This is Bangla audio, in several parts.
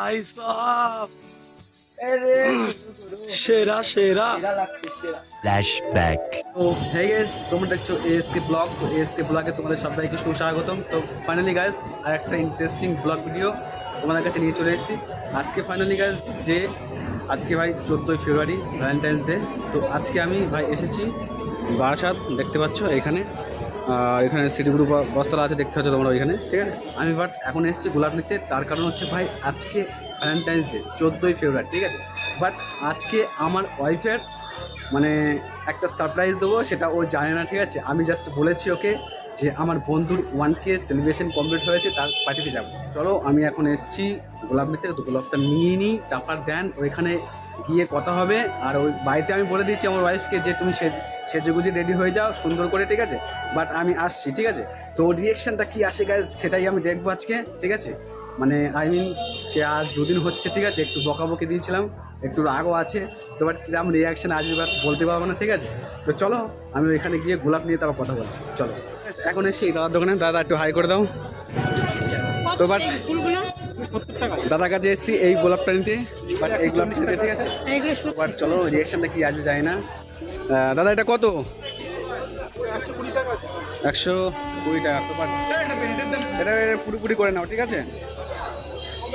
ভাই সাব সেরা সেরা ফ্ল্যাশব্যাক। তো হে গাইস, তোমরা দেখছো এএসকে ব্লগ। তো এএসকে ব্লগে তোমাদের সবাইকে সুস্বাগতম। তো ফাইনালি গাইস আর একটা ইন্টারেস্টিং ব্লগ ভিডিও তোমাদের কাছে নিয়ে চলে এসেছি। আজকে ফাইনালি গাইস যে আজকে ভাই 14ই ফেব্রুয়ারি, ভ্যালেন্টাইন্স ডে। তো আজকে আমি ভাই এসেছি বারাসাত, দেখতে পাচ্ছ এখানে। এখানে সিটি গ্রুপ বস্তালা আছে, দেখতে পাচ্ছ তোমরা ওইখানে, ঠিক আছে। আমি বাট এখন এসেছি গোলাপ নিতে, তার কারণ হচ্ছে ভাই আজকে ভ্যালেন্টাইন্স ডে 14ই ফেব্রুয়ারি, ঠিক আছে। বাট আজকে আমার ওয়াইফের মানে একটা সারপ্রাইজ দেবো, সেটা ও জানে না, ঠিক আছে। আমি জাস্ট বলেছি ওকে যে আমার বন্ধুর 1K সেলিব্রেশন কমপ্লিট হয়েছে, তার পার্টিতে যাবো। চলো আমি এখন এসেছি গোলাপ নিতে। তো গোলাপটা নিয়ে নিই, তারপর দেন ওইখানে গিয়ে কথা হবে। আর ওই বাড়িতে আমি বলে দিচ্ছি আমার ওয়াইফকে যে তুমি সেজেগুজে রেডি হয়ে যাও সুন্দর করে, ঠিক আছে। বাট আমি আসছি, ঠিক আছে। তো ওর রিয়েকশানটা কী আসে গাইজ সেটাই আমি দেখবো আজকে, ঠিক আছে। মানে আই মিন সে আজ দুদিন হচ্ছে, ঠিক আছে। একটু বকাবকি দিয়েছিলাম, একটু রাগও আছে। তো বাট কিরকম রিয়াকশান আসবে এবার বলতে পারবো না, ঠিক আছে। তো চলো আমি ওইখানে গিয়ে গোলাপ নিয়ে তারপর কথা বলছি, চলো। এখন এসে এই দাদার দোকানে, দাদা একটু হাই করে দাও। তো বাট দাদার কাছে এসেছি এই গোলাপটা নিতে, বাট এই গোলাপ নিতে, ঠিক আছে। বাট চলো রিয়াকশানটা কি আসবে যায় না। দাদা এটা কত? 120 টাকা। তো বাট এটা পুরোপুরি করে নাও, ঠিক আছে।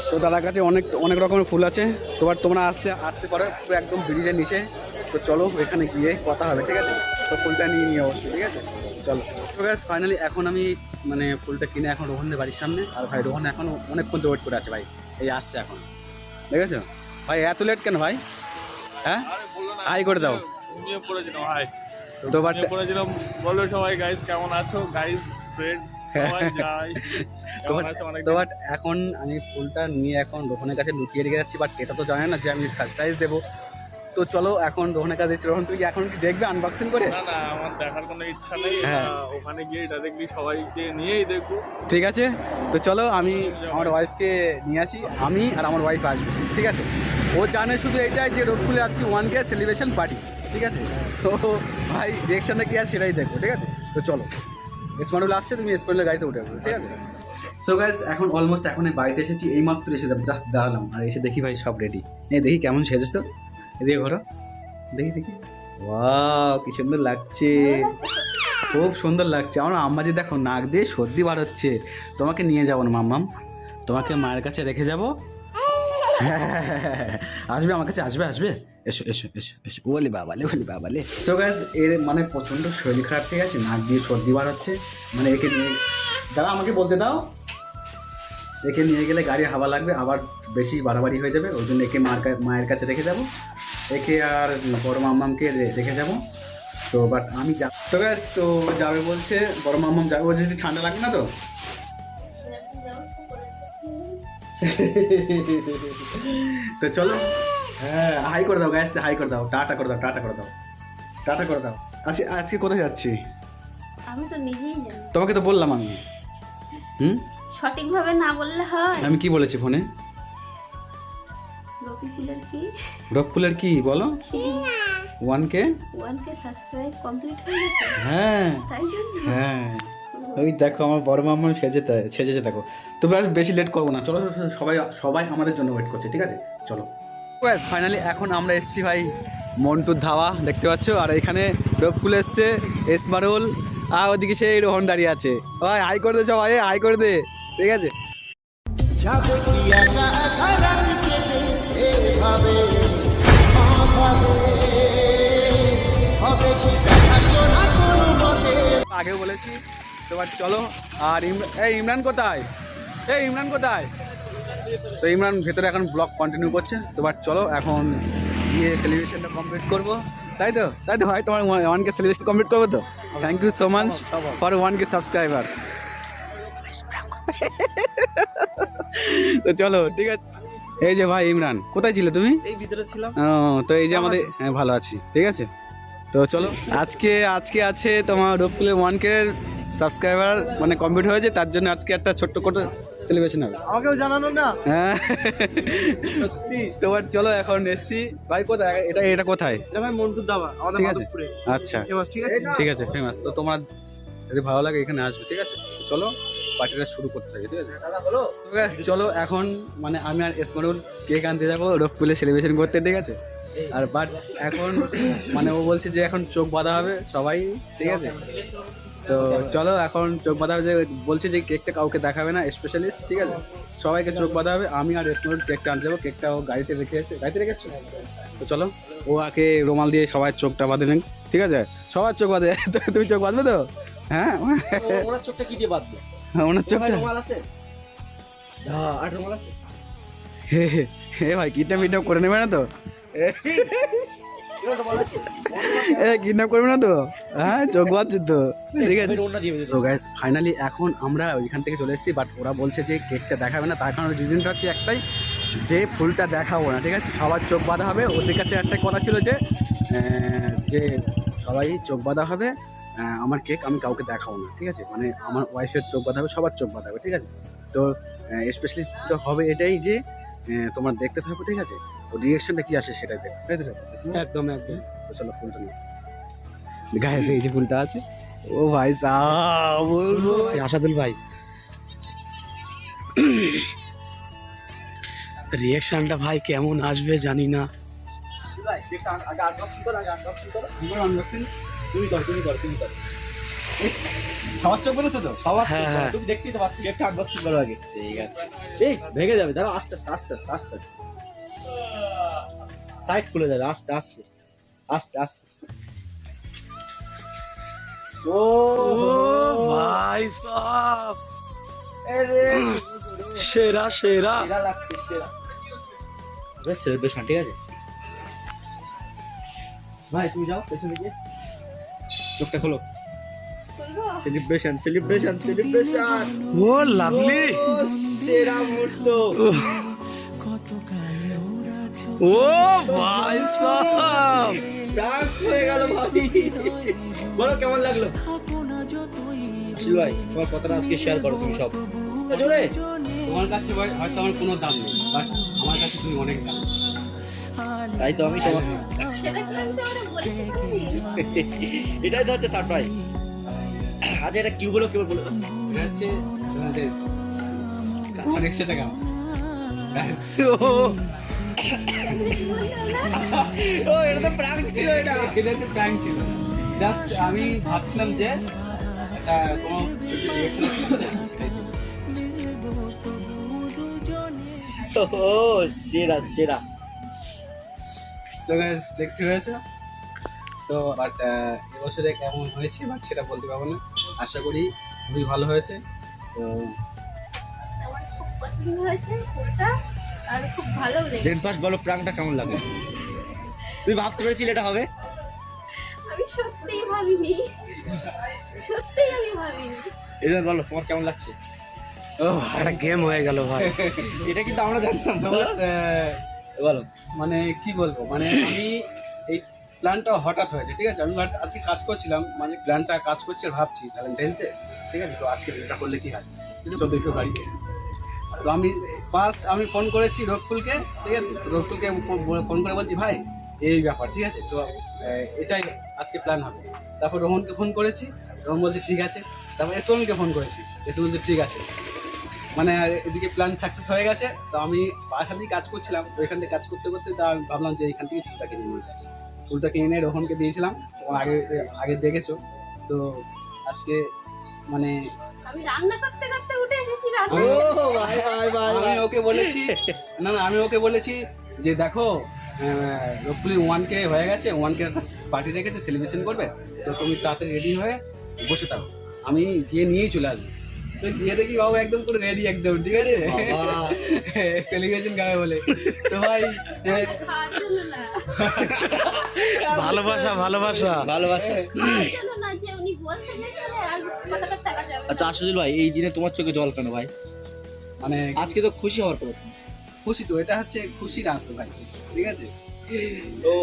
তো দাদার কাছে অনেক রকমের ফুল আছে। তো বাট তোমরা আসতে পারো পুরো একদম ব্রিজের নিচে। তো চলো এখানে গিয়ে কথা হবে, ঠিক আছে। তো ফুলটা নিয়ে অবশ্যই, ঠিক আছে, চলো। তো গ্যাস ফাইনালি এখন আমি মানে ফুলটা কিনে এখন রোহনদের বাড়ির সামনে। আর ভাই রোহন এখন অনেকক্ষণ তো ওয়েট করে আছে ভাই, এই আসছে এখন, দেখেছো ভাই। এত লেট কেন ভাই? হ্যাঁ হাই করে দাও। হাই তো বাট করেছিলাম, বলো সবাই গাইস কেমন আছো, গাইস ফ্রেন্ড সবাই যাই কেমন আছো। অনেক তো বাট এখন আমি ফুলটা নিয়ে এখন রোহনের কাছে লুকিয়ে রেখে যাচ্ছি। বাট এটা তো জানে না যে আমি সারপ্রাইজ দেবো। তো চলো এখন রোহনের কাছে দিচ্ছি। রোহন তুই কি এখন কি দেখবে আনবক্সিং করে? না না, আমার দেখার কোনো ইচ্ছা নেই। হ্যাঁ। ওখানে গিয়ে ডাইরেক্টলি সবাইকে নিয়েই দেখবো। ঠিক আছে। তো চলো আমি আমার ওয়াইফকে নিয়ে আসি, আমি আর আমার ওয়াইফ আসবে, ঠিক আছে। ও জানে শুধু এইটাই যে রোডফুলে আজকে 1K সেলিব্রেশন পার্টি, ঠিক আছে। তো ভাই রিয়েকশনটা কি আছে সেটাই দেখো, ঠিক আছে। তো চলো স্মার্টুল আসছে, তুমি স্মার্টুলের গাড়িতে উঠে আসবে, ঠিক আছে। সো গাইস এখন অলমোস্ট এখন বাড়িতে এসেছি, এই মাত্র এসে জাস্ট দাঁড়ালাম। আর এসে দেখি ভাই সব রেডি। দেখি কেমন সেজেছ তো, এদিকে ঘোরো, দেখি ওয়াও কি সুন্দর লাগছে, খুব সুন্দর লাগছে। আমার আম্মা যে দেখো নাক দিয়ে সর্দি বার হচ্ছে। তোমাকে নিয়ে যাবো না মাম্মাম, তোমাকে মায়ের কাছে রেখে যাবো। আসবে আমার কাছে, আসবে এসো এসো এসো এসো। বলি বাবালে। সো গাইস এর মানে প্রচণ্ড শরীর খারাপ, ঠিক আছে। নাক দিয়ে সর্দি বার হচ্ছে, মানে একে নিয়ে দাঁড়া, আমাকে বলতে দাও। একে নিয়ে গেলে গাড়ি হাওয়া লাগবে, আবার বেশি বাড়াবাড়ি হয়ে যাবে। ওই জন্য একে মায়ের কাছে রেখে যাবো, একে আর বড় মাম্মামকে রেখে যাবো। তো বাট আমি যাব তো গ্যাস, তো যাবে বলছে, বড় মাম্মাম যাবে বলছে। যদি ঠান্ডা লাগবে না তো? তো চলো, হ্যাঁ হাই করে দাও গ্যাস, হাই করে দাও, টাটা করে দাও। আজকে কোথায় যাচ্ছি আমি তো নিজেই জানি। তোমাকে তো বললাম আমি। সঠিকভাবে না বললে হয়? আমি কি বলেছি ফোনে? রকফুলের কি বলো? 1K সাবস্ক্রাইব কমপ্লিট হয়ে গেছে। হ্যাঁ তাই জন্য হ্যাঁ, ওই দেখো আমার বড় মাম্মা সেজেছে দেখো। তবে আর বেশি লেট করবো না, চলো সবাই আমাদের জন্য ওয়েট করছে, ঠিক আছে, চলো। ফাইনালি এখন আমরা এসেছি ভাই মন্টুর ধাওয়া, দেখতে পাচ্ছ। আর এখানে রফকুল এসছে, এসমারুল, আর ওদিকে সেই রোহন দাঁড়িয়ে আছে। ভাই হাই করে দে সবাই, হাই করে দে, ঠিক আছে। আগেও বলেছি, তোমার চলো। আর ইমরান কোথায়? তো ইমরান ভেতরে এখন ব্লগ কন্টিনিউ করছে। তোমার চলো এখন গিয়ে সেলিব্রেশনটা কমপ্লিট করবো, তাই তো ভাই। তোমার 1K সেলিব্রেশন কমপ্লিট করবো তো। Thank you so much for 1K subscriber. তো চলো, ঠিক আছে। এই যে ভাই ইমরান, কোথায় ছিলে তুমি? এই ভিতরে ছিলাম। তো এই যে আমাদের, হ্যাঁ ভালো আছি, ঠিক আছে। তো চলো আজকে আছে তোমার রফকুলের 1K সাবস্ক্রাইবার মানে কমপ্লিট হয়েছে, তার জন্য আজকে একটা ছোট্ট করে সেলিব্রেশন হবে। আমাকেও জানানো না। হ্যাঁ সত্যি। তোমার চলো এখন এসছি ভাই। কোথায় এটা কোথায়? এটা ভাই মন্টুর ধাবা, আমাদের ঠিক আছে, মাধবপুরে। আচ্ছা ঠিক আছে ঠিক আছে, ফেমাস। তো তোমার যদি ভালো লাগে এখানে আসবে, ঠিক আছে। চলো পার্টিটা শুরু করতে থাকি, ঠিক আছে? তো guys, চলো এখন মানে আমি আর এসমরুল কেক আনতে যাবো রফকুলে সেলিব্রেশন করতে, ঠিক আছে? আর বাট এখন মানে ও বলছে যে এখন চোখ বাঁধা হবে সবাই, ঠিক আছে? তো চলো এখন চোখ বাঁধা হবে, যে বলছে যে কেকটা কাউকে দেখাবে না স্পেশালিস্ট, ঠিক আছে? সবাইকে চোখ বাঁধা হবে। আমি আর এসমরুল কেকটা আনতে যাবো, কেকটা ও গাড়িতে রেখেছে। তো চলো ও আগে রুমাল দিয়ে সবাই চোখটা বাঁধে নেন, ঠিক আছে? সবার চোখ বাঁধে। তো তুমি চোখ বাঁধবে তো? হ্যাঁ, ওনার চোখটা কি দিয়ে বাঁধবে? ওনার চোখটা রুমাল আছে? হ্যাঁ, আর রুমাল আছে? হে ভাই কিডন্যাপ করে নেবে না তো? কিডন্যাপ করবে না তো? হ্যাঁ, চোখ বাঁধছে তো, ঠিক আছে? ওনা দিয়ে সো গাইস ফাইনালি এখন আমরা ওইখান থেকে চলে এসেছি, বাট ওরা বলছে যে কেকটা দেখাবে না। তার কারণ রিজনটা হচ্ছে একটাই, যে ফুলটা দেখাবো না, ঠিক আছে? সবার চোখ বাঁধা হবে। ওদের কাছে একটা কথা ছিল যে সবাই চোখ বাঁধা হবে, আমার কেক আমি কাউকে দেখাবো না, ঠিক আছে? মানে আমার ওয়াইফের চোখ বাঁধা হবে, সবার চোখ বাঁধা হবে, ঠিক আছে? তো স্পেশালি তো হবে এটাই যে তোমার দেখতে থাকো, ঠিক আছে? ও রিয়েকশনটা কি আসে সেটাই দেখো, তাই তো? একদম। তো চলো ফুলটা নিয়ে গায়ে, এই যে ফুলটা আছে। ও ভাই সাহ, বলবো আসাদুল ভাই, রিয়াকশনটা ভাই কেমন আসবে জানি না। সবার চোখ বলেছো তো? সবার হ্যাঁ, হ্যাঁ। তুমি দেখতেই তো পাচ্ছ, কেকটা আনবক্সিং করো আগে। ঠিক আছে, এই ভেঙে যাবে, দাঁড়াও, আস্তে আস্তে সাইড খুলে যাবে, আস্তে আস্তে। ও ভাই সাহেব, সেরা লাগছে, সেলিব্রেশন, ঠিক আছে ভাই? তুমি যাও পেছনে গিয়ে চোখটা খোলো। সেলিব্রেশন। ও লাভলি, সেরা মুহূর্ত। ও ভাই সাহেব, প্রাণ হয়ে গেল ভাবি। বলো কেমন লাগলো? শিল ভাই, তোমার কথাটা আজকে শেয়ার করো তুমি সব জোরে। তোমার কাছে ভাই হয়তো আমার কোনো দাম নেই, বাট আমার কাছে তুমি অনেক দাম। তাই তো আমি তোমার, সেটা কি আমি তোমাকে বলেছি তুমি? এটাই তো হচ্ছে সারপ্রাইজ। আচ্ছা, এটা কি বলো? এটা হচ্ছে অনেকশো টাকা। ও এটা তো প্র্যাঙ্ক ছিল, এটা তো প্র্যাঙ্ক ছিল। জাস্ট আমি ভাবছিলাম যে এটা কোনো রিঅ্যাকশন ও সেরা। সো গাইস দেখতে হয়েছে তো, বাট এবছরে কেমন হয়েছে বাট সেটা বলতে পারবো না। আশা করি খুবই ভালো হয়েছে। তো আমার খুব পছন্দ হয়েছে ফুলটা, আর খুব ভালো লেগেছে। দেন পাস বলো, প্র্যাঙ্কটা কেমন লাগে? তুই ভাবতে পেরেছিলে এটা হবে? আমি সত্যিই ভাবিনি। এটা বলো তোমার কেমন লাগছে? ও একটা গেম হয়ে গেল ভাই। এটা কিন্তু আমরা জানতাম না। বলো মানে কি বলবো, মানে আমি এই প্ল্যানটা হঠাৎ হয়েছে, ঠিক আছে? আমি আজকে কাজ করছিলাম, মানে প্ল্যানটা কাজ করছি আর ভাবছি ভ্যালেন্টাইন্স ডে, ঠিক আছে? তো আজকে এটা করলে কি হয়, 1400 গাড়িতে। তো আমি ফোন করেছি রফকুলকে, ঠিক আছে? রফকুলকে ফোন করে বলছি ভাই এই ব্যাপার, ঠিক আছে? তো এটাই আজকে প্ল্যান হবে। তারপর রোহনকে ফোন করেছি, রোহন বলছে ঠিক আছে। তারপর এসমরুলকে ফোন করেছি, এসমরুল বলছে ঠিক আছে। মানে এদিকে প্ল্যান সাকসেস হয়ে গেছে। তো আমি বাসা দিয়ে কাজ করছিলাম, তো এখান থেকে কাজ করতে তা আমি ভাবলাম যে এখান থেকে ফুলটা কিনে নিয়ে রোহনকে দিয়েছিলাম। তোমার আগে দেখেছো তো। আজকে মানে আমি রান্না করতে করতে উঠে এসেছি আমি ওকে বলেছি আমি ওকে বলেছি যে দেখো রফুলি 1K হয়ে গেছে, 1K একটা পার্টি রেখেছে, সেলিব্রেশন করবে, তো তুমি তাড়াতাড়ি রেডি হয়ে বসে থাকো, আমি গিয়ে নিয়েই চলে আসবো। তো গিয়ে দেখি বাবু একদম পুরো রেডি, একদম ঠিক আছে, সেলিব্রেশন গায়ে বলে। তো ভাই খাওয়ার জন্য না, ভালোবাসা খাওয়ার জন্য না, যে উনি বলছেন যে তাহলে আর কতটা টাকা যাবে। আচ্ছা আশুদুল ভাই, এই দিনে তোমার চোখে জল কেন ভাই? মানে আজকে তো খুশি হওয়ার কথা। খুশি তো, এটা হচ্ছে খুশির আসো ভাই, ঠিক আছে? ও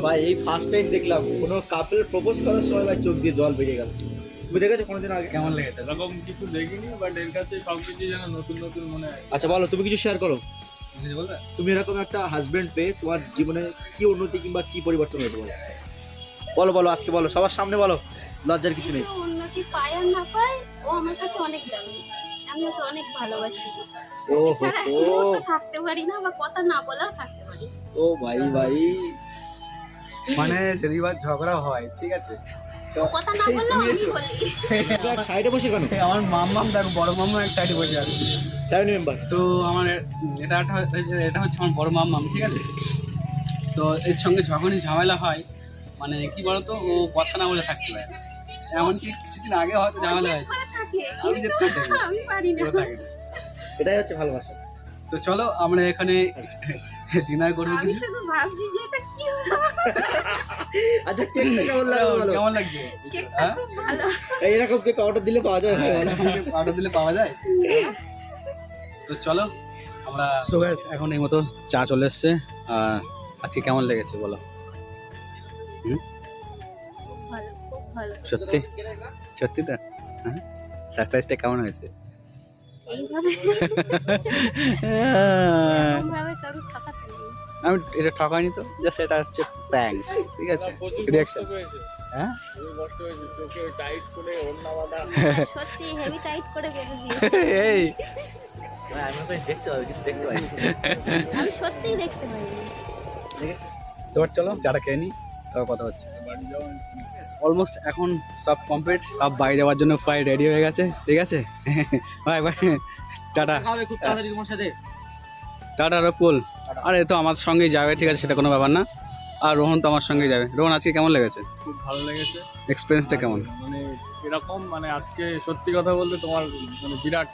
ভাই, এই ফার্স্ট টাইম দেখলাম কোনো কাপল প্রপোজ করার সময় ভাই চোখ দিয়ে জল বেরিয়ে গেল। তুমি দেখেছো কোনোদিন আগে? কেমন লেগেছে? এরকম কিছু দেখিনি, বাট এর কাছে সবকিছু যেন নতুন নতুন মনে হয়। আচ্ছা বলো, তুমি কিছু শেয়ার করো। কিছু বলবে? তুমি এরকম একটা হাজবেন্ড পেয়ে তোমার জীবনে কি উন্নতি কিংবা কি পরিবর্তন হয়েছে বলো আজকে বলো, সবার সামনে বলো, লজ্জার কিছু নেই। উন্নতি পায় আর না পায়, ও আমার কাছে অনেক দামি। আমিও তো অনেক ভালোবাসি। ও এছাড়া হো এক মুহূর্ত থাকতে পারি না, বা কথা না বলেও থাকতে পারি। ও ভাই ভাই, মানে যদি বা ঝগড়া হয়, ঠিক আছে, ও কথা না বললেও তুমি আমি এসো। বলি। এক সাইডে বসে কেন? আমার মাম্মাম দেখো, বড় মাম্মা এক সাইডে বসে আছে। 7 মেম্বার। তো আমার এটা হচ্ছে আমার বড় মাম্মাম, ঠিক আছে। তো এর সঙ্গে যখনই ঝামেলা হয়, মানে কি বলতো, ও কথা না বলে থাকতে পারে না। এমনকি কিছুদিন আগে হয়তো ঝামেলা জেদ হয়েছে, করে থাকে, আমি জেদ করে থাকি। আমি পারি না। ও থাকে না। এটাই হচ্ছে ভালোবাসা। তো চলো আমরা এখানে ডিনার করবো আমি কিছু। শুধু ভাবছি যে এটা কি হলো। আচ্ছা কেকটা কেমন লাগলো বলো? কেমন লাগছে? কেকটা হ্যাঁ? খুব ভালো। এইরকম কেক অর্ডার দিলে পাওয়া যায়? অর্ডার দিলে পাওয়া যায়। তো চলো আমরা সো গাইস এখন এই মতো চা চলে এসছে। আজকে কেমন লেগেছে বলো? খুব ভালো, খুব ভালো। সত্যি সত্যি তো? হ্যাঁ, সারপ্রাইজটা কেমন হয়েছে? এইভাবে এরকমভাবে কারো ঠকাতে নেই। আমি এটা ঠকাইনি তো, জাস্ট এটা হচ্ছে প্র্যাঙ্ক, ঠিক আছে, প্রচুর রিঅ্যাকশন। কষ্ট পেয়েছে, হ্যাঁ প্রচুর কষ্ট হয়েছে, চোখে টাইট করে ওড়না বাঁধা। সত্যি হেভি টাইট করে বেঁধে দিয়েছে। এই আমি তো দেখতে পাবো কিন্তু দেখতে পাই। আমি সত্যিই দেখতে পাইনি। তোমার চলো চাটা খেয়ে নি, তারপর কথা হচ্ছে। অলমোস্ট এখন সব কমপ্লিট, সব বাড়ি যাওয়ার জন্য প্রায় রেডি হয়ে গেছে, ঠিক আছে। Bye bye, tata. খাবে খুব তাড়াতাড়ি তোমার সাথে। টাটা রকুল। আরে তো আমার সঙ্গেই যাবে, ঠিক আছে, সেটা কোনো ব্যাপার না। আর রোহন তো আমার সঙ্গেই যাবে। রোহন আজকে কেমন লেগেছে? খুব ভালো লেগেছে। এক্সপিরিয়েন্সটা কেমন? মানে এরকম, মানে আজকে সত্যি কথা বলতে তোমার মানে বিরাট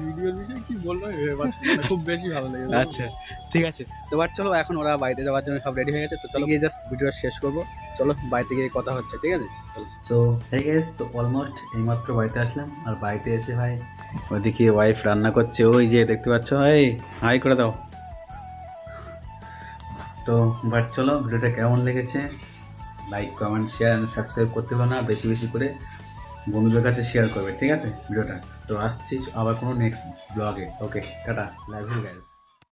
ভিডিওর বিষয়ে কি বলবো ভেবে পাচ্ছি না, খুব বেশি ভালো লেগেছে। আচ্ছা ঠিক আছে, তো বাট চলো এখন ওরা বাড়িতে যাওয়ার জন্য সব রেডি হয়ে গেছে, তো চলো গিয়ে জাস্ট ভিডিওটা শেষ করবো। চলো বাড়িতে গিয়ে কথা হচ্ছে, ঠিক আছে, চলো। সো হ্যাঁ গাইস, তো অলমোস্ট এইমাত্র বাড়িতে আসলাম। আর বাড়িতে এসে ভাই ওইদিকে ওয়াইফ রান্না করছে, ওই যে দেখতে পাচ্ছ, এই হাই করে দাও। তো বাট চলো ভিডিওটা কেমন লেগেছে like comment share and subscribe করতে হলো না, বেশি বেশি করে বন্ধুদের কাছে শেয়ার করবে, ঠিক আছে ভিডিওটা। তো আসছি আবার কোনো নেক্সট ব্লগে। Okay tata, love you guys.